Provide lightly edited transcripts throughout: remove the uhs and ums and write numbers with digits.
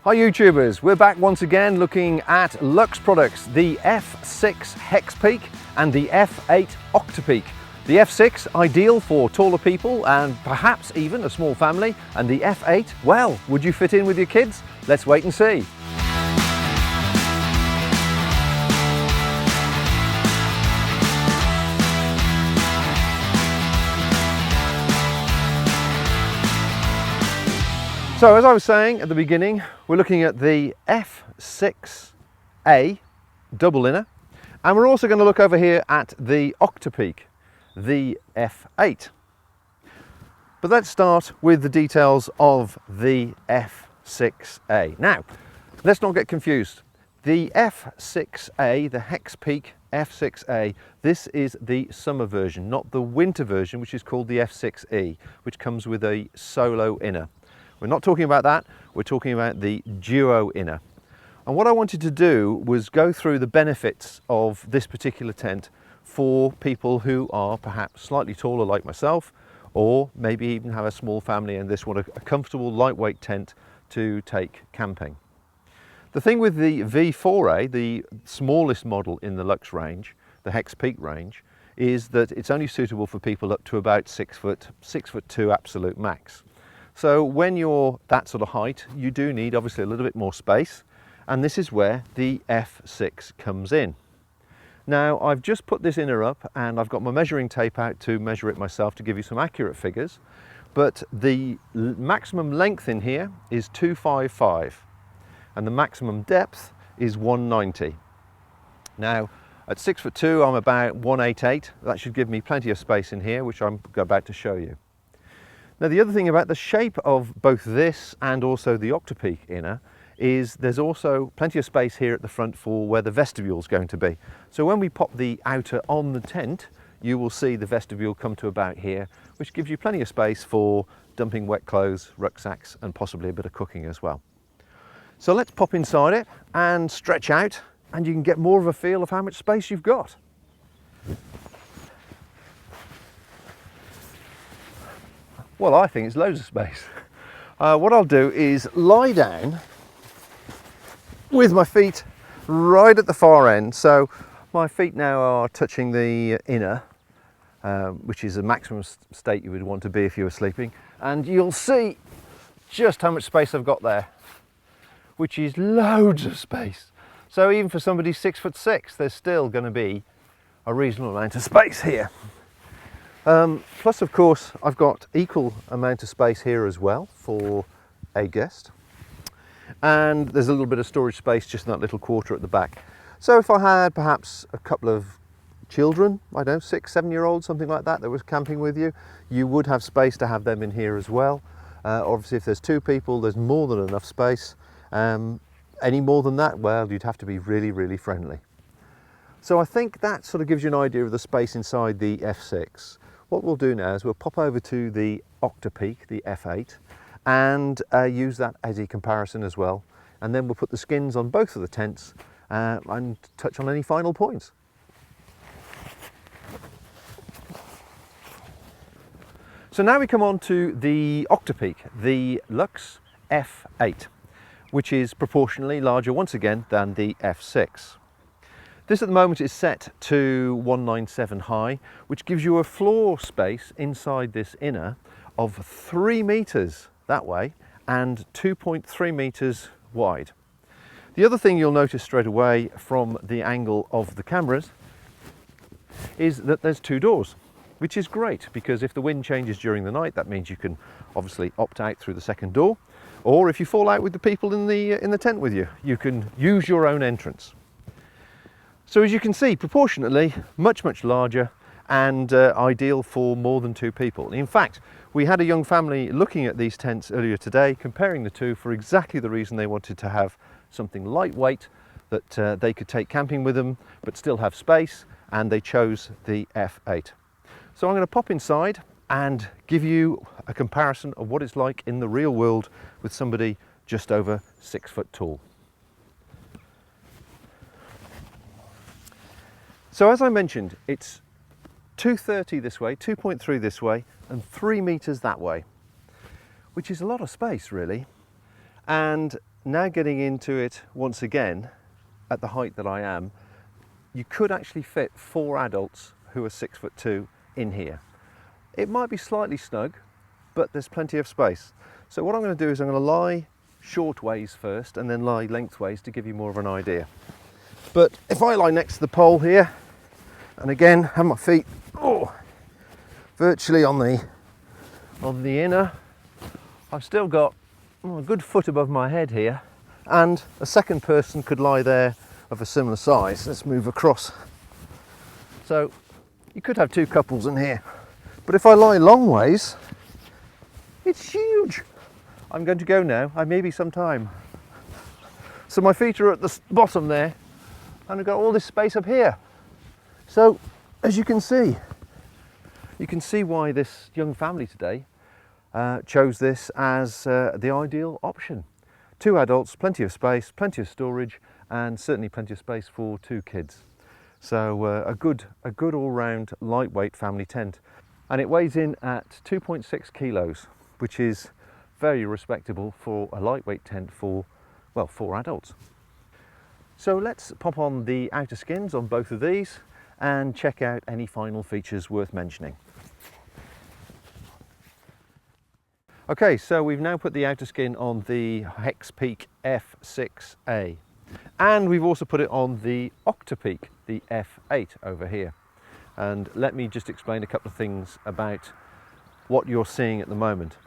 Hi YouTubers, we're back once again looking at Luxe products, the F6 Hex Peak and the F8 Octapeak. The F6 ideal for taller people and perhaps even a small family, and the F8, well, would you fit in with your kids? Let's wait and see. So as I was saying at the beginning, we're looking at the F6A double inner, and we're also going to look over here at the Octapeak, the F8. But let's start with the details of the F6A. Now, let's not get confused. The F6A, the Hex Peak F6A, this is the summer version, not the winter version, which is called the F6E, which comes with a solo inner. We're not talking about that, we're talking about the duo inner. And what I wanted to do was go through the benefits of this particular tent for people who are perhaps slightly taller like myself, or maybe even have a small family and this want a comfortable lightweight tent to take camping. The thing with the V4A, the smallest model in the Luxe range, the Hex Peak range, is that it's only suitable for people up to about 6'2" absolute max. So when you're that sort of height, you do need obviously a little bit more space, and this is where the F6 comes in. Now I've just put this inner up and I've got my measuring tape out to measure it myself to give you some accurate figures, but the maximum length in here is 255 and the maximum depth is 190. Now at 6'2", I'm about 188. That should give me plenty of space in here, which I'm about to show you. Now the other thing about the shape of both this and also the Octapeak inner is there's also plenty of space here at the front for where the vestibule is going to be. So when we pop the outer on the tent, you will see the vestibule come to about here, which gives you plenty of space for dumping wet clothes, rucksacks, and possibly a bit of cooking as well. So let's pop inside it and stretch out, and you can get more of a feel of how much space you've got. Well, I think it's loads of space. What I'll do is lie down with my feet right at the far end. So my feet now are touching the inner, which is the maximum state you would want to be if you were sleeping. And you'll see just how much space I've got there, which is loads of space. So even for somebody 6'6", there's still going to be a reasonable amount of space here. Plus, of course, I've got equal amount of space here as well for a guest. And there's a little bit of storage space just in that little quarter at the back. So if I had perhaps a couple of children, I don't know, 6, 7-year-olds, something like that, that was camping with you, you would have space to have them in here as well. Obviously, if there's 2 people, there's more than enough space. Any more than that, well, you'd have to be really, really friendly. So I think that sort of gives you an idea of the space inside the F6. What we'll do now is we'll pop over to the Octapeak, the F8, and use that as a comparison as well. And then we'll put the skins on both of the tents and touch on any final points. So now we come on to the Octapeak, the Luxe F8, which is proportionally larger once again than the F6. This at the moment is set to 197 high, which gives you a floor space inside this inner of 3 meters that way and 2.3 meters wide. The other thing you'll notice straight away from the angle of the cameras is that there's 2 doors, which is great because if the wind changes during the night, that means you can obviously opt out through the second door, or if you fall out with the people in the tent with you, you can use your own entrance. So as you can see, proportionately much larger and ideal for more than 2 people. In fact, we had a young family looking at these tents earlier today, comparing the two for exactly the reason they wanted to have something lightweight that they could take camping with them but still have space, and they chose the F8. So I'm going to pop inside and give you a comparison of what it's like in the real world with somebody just over 6 foot tall. So as I mentioned, it's 230 this way, 2.3 this way, and 3 meters that way, which is a lot of space really. And now getting into it once again, at the height that I am, you could actually fit 4 adults who are 6'2" in here. It might be slightly snug, but there's plenty of space. So what I'm going to do is I'm going to lie short ways first and then lie lengthways to give you more of an idea. But if I lie next to the pole here, and again have my feet virtually on the inner, I've still got a good foot above my head here, and a second person could lie there of a similar size. Let's move across. So you could have 2 couples in here, but if I lie long ways, it's huge. I'm going to go now. I may be some time. So my feet are at the bottom there, and I've got all this space up here. So as you can see why this young family today chose this as the ideal option. 2 adults, plenty of space, plenty of storage, and certainly plenty of space for 2 kids. So a good all-round lightweight family tent. And it weighs in at 2.6 kilos, which is very respectable for a lightweight tent for, well, 4 adults. So let's pop on the outer skins on both of these and check out any final features worth mentioning. Okay, so we've now put the outer skin on the Hex Peak F6A, and we've also put it on the Octapeak, the F8 over here. And let me just explain a couple of things about what you're seeing at the moment.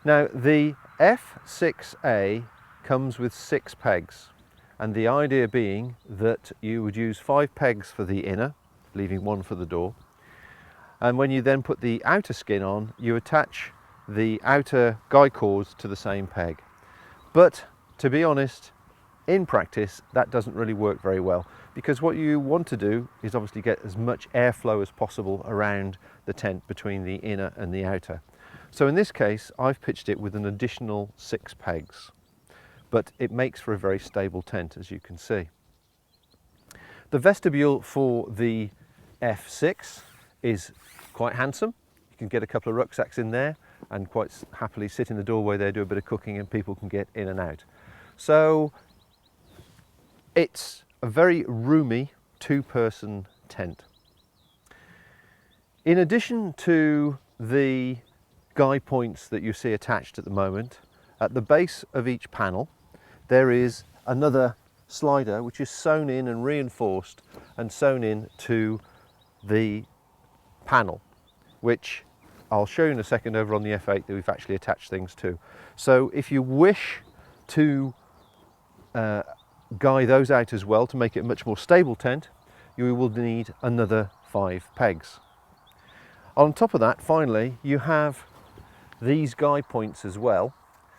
Now, the F6A comes with 6 pegs, and the idea being that you would use 5 pegs for the inner, leaving 1 for the door. And when you then put the outer skin on, you attach the outer guy cords to the same peg. But to be honest, in practice, that doesn't really work very well, because what you want to do is obviously get as much airflow as possible around the tent between the inner and the outer. So in this case, I've pitched it with an additional 6 pegs, but it makes for a very stable tent, as you can see. The vestibule for the F6 is quite handsome. You can get a couple of rucksacks in there and quite happily sit in the doorway there, do a bit of cooking, and people can get in and out. So it's a very roomy 2-person tent. In addition to the guy points that you see attached at the moment, at the base of each panel there is another slider which is sewn in and reinforced and sewn in to the panel, which I'll show you in a second over on the F8 that we've actually attached things to. So if you wish to guy those out as well to make it a much more stable tent, you will need another 5 pegs. On top of that, finally, you have these guy points as well,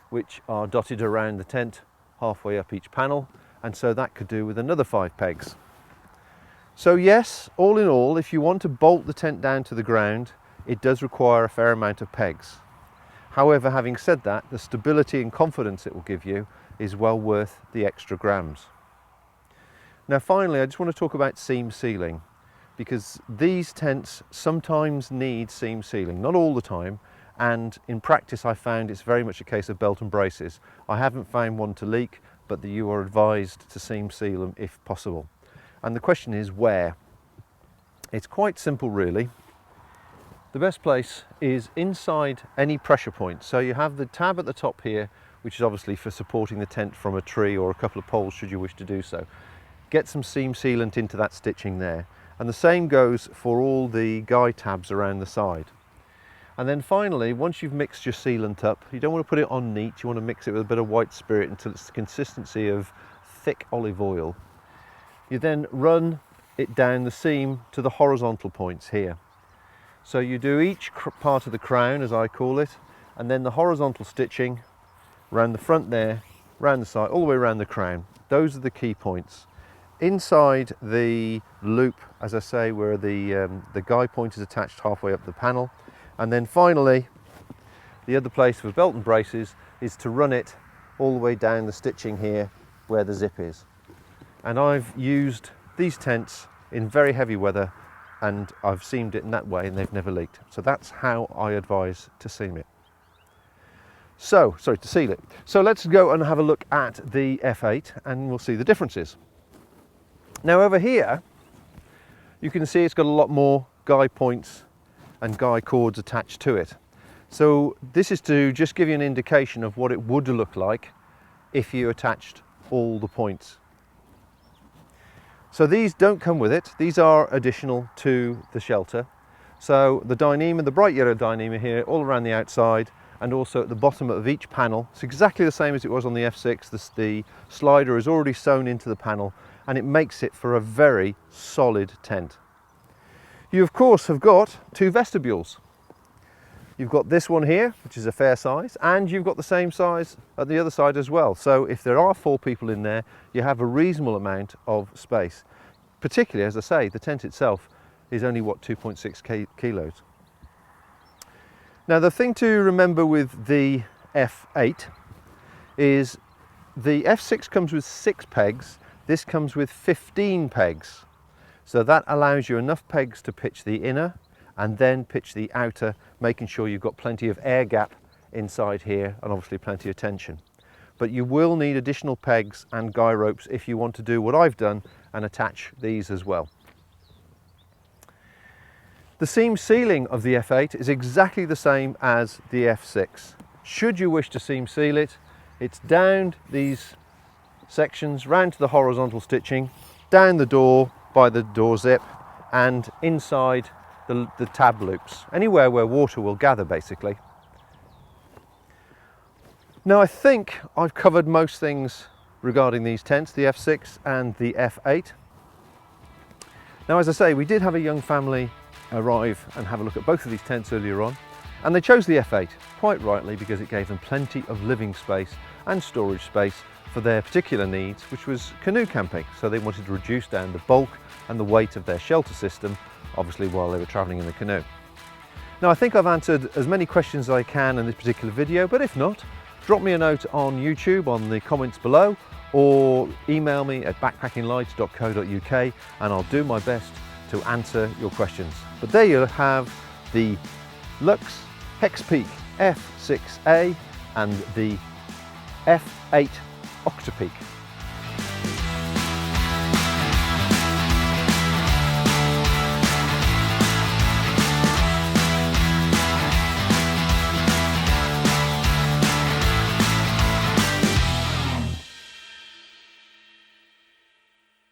which are dotted around the tent halfway up each panel, and so that could do with another 5 pegs. So yes, all in all, if you want to bolt the tent down to the ground, it does require a fair amount of pegs. However, having said that, the stability and confidence it will give you is well worth the extra grams. Now finally, I just want to talk about seam sealing, because these tents sometimes need seam sealing, not all the time, and in practice I found it's very much a case of belt and braces. I haven't found one to leak, but that you are advised to seam seal them if possible. And the question is where? It's quite simple really. The best place is inside any pressure point. So you have the tab at the top here, which is obviously for supporting the tent from a tree or a couple of poles should you wish to do so. Get some seam sealant into that stitching there. And the same goes for all the guy tabs around the side. And then finally, once you've mixed your sealant up, you don't want to put it on neat, you want to mix it with a bit of white spirit until it's the consistency of thick olive oil. You then run it down the seam to the horizontal points here. So you do each part of the crown, as I call it, and then the horizontal stitching around the front there, around the side, all the way around the crown. Those are the key points. Inside the loop, as I say, where the guy point is attached halfway up the panel. And then finally, the other place for belt and braces is to run it all the way down the stitching here where the zip is. And I've used these tents in very heavy weather and I've seamed it in that way and they've never leaked. So that's how I advise to seam it. So, sorry, to seal it. So let's go and have a look at the F8 and we'll see the differences. Now over here, you can see it's got a lot more guy points and guy cords attached to it. So this is to just give you an indication of what it would look like if you attached all the points. So these don't come with it. These are additional to the shelter. So the Dyneema, the bright yellow Dyneema here, all around the outside, and also at the bottom of each panel. It's exactly the same as it was on the F6. The slider is already sewn into the panel and it makes it for a very solid tent. You of course have got two vestibules. You've got this one here, which is a fair size, and you've got the same size at the other side as well. So if there are 4 people in there, you have a reasonable amount of space. Particularly, as I say, the tent itself is only, what, 2.6 kilos. Now the thing to remember with the F8 is the F6 comes with 6 pegs, this comes with 15 pegs. So that allows you enough pegs to pitch the inner and then pitch the outer, making sure you've got plenty of air gap inside here and obviously plenty of tension. But you will need additional pegs and guy ropes if you want to do what I've done and attach these as well. The seam sealing of the F8 is exactly the same as the F6. Should you wish to seam seal it, it's down these sections, round to the horizontal stitching, down the door by the door zip, and inside the tab loops, anywhere where water will gather basically. Now I think I've covered most things regarding these tents, the F6 and the F8. Now as I say, we did have a young family arrive and have a look at both of these tents earlier on, and they chose the F8 quite rightly because it gave them plenty of living space and storage space for their particular needs, which was canoe camping. So they wanted to reduce down the bulk and the weight of their shelter system, obviously while they were traveling in the canoe. Now I think I've answered as many questions as I can in this particular video, but if not, drop me a note on YouTube on the comments below, or email me at backpackinglights.co.uk and I'll do my best to answer your questions. But there you have the Luxe Hex Peak F6A and the F8 Octapeak.